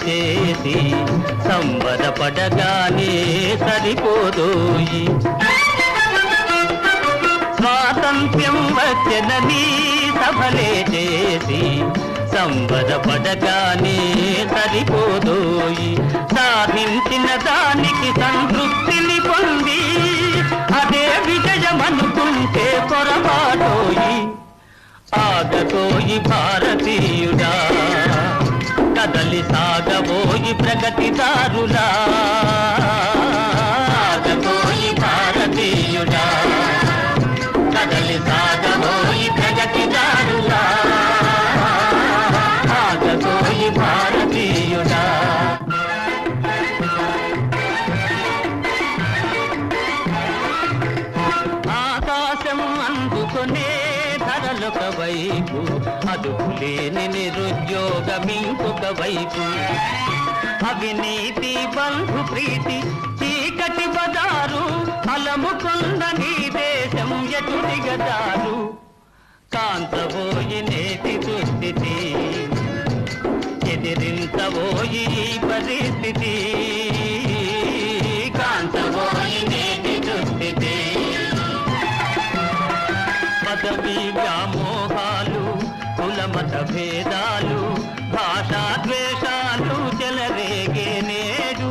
చేసి సంబరపడగానే సరిపోదోయి. స్వాతంత్ర్యం వచ్చనని సభలే చేసి సంబరపడగానే సరిపోదోయి. సాధించిన దానికి సంతృప్తిని పొంది అదే విజయమనుకుంటే పొరపాటోయి. ఆగతోయి భారతీయుడా, కదలి సాగబోయి ప్రగతిదారులా. ఆగతోయి భారతీయుడా, కదలి సాగబోయి ప్రగతిదారులా. ఆగతోయి భారతీయుడా. ఆకాశం అందుకునే ధరలొక వైపు, అదుపులేని నిరుద్యోగమింకొక వైపు. అవినీతి బంధు ప్రీతి చీకటి బజారు, అలముకున్న నీ దేశం ఎటు దిగజారు. కాంతబోయి నేటి దుస్థితి, ఎదిరించబోయి ఈ పరిస్థితి. కాంతబోయి నేటి దుస్థితి. పదవీ వ్యామోహాలు, కులమత భేదాలు, భాషా ద్వేషాలు చెలరేగే నేడు.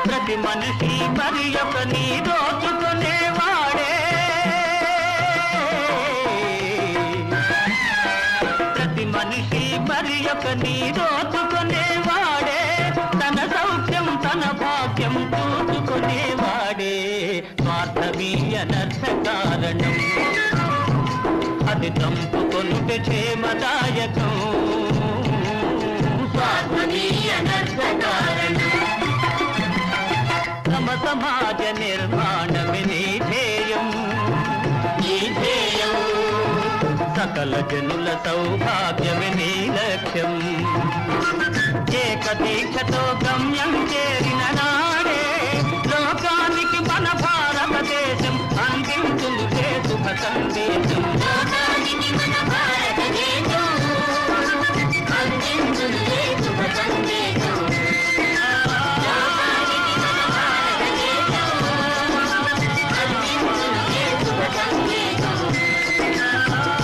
ప్రతి మనిషి మరి ఒకని దోచుకునేవాడే. ప్రతి మనిషి మరి ఒకని దోచుకునేవాడే. తన సౌఖ్యం తన భాగ్యం చూసుకునేవాడే. స్వార్థమీ అనర్థ కారణం, అది చంపుకొనుటే క్షేమదాయకం. స్వార్థమీ అనర్థ కారణం. సమ సమాజ నిర్మాణమే నీ ధ్యేయం. నీ ధ్యేయం సకల జనుల సౌభాగ్యమే నీ లక్ష్యం. ఏకదీక్షతో గమ్యం చేరిన నాడే లోకానికి మన భారతదేశం అందించునులే శుభ సందేశం. లోకానికి మన భారతదేశం అందించునులే శుభ సందేశం. లోకానికి మన భారతదేశం అందించునులే శుభ సందేశం.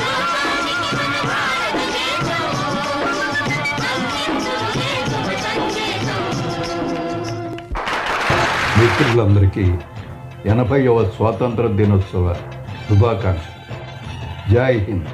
లోకానికి మన భారతదేశం అందించునులే శుభ సందేశం. మిత్రులందరికీ 80వ స్వాతంత్ర దినోత్సవ శుభాకాంక్షలు. జై హింద్.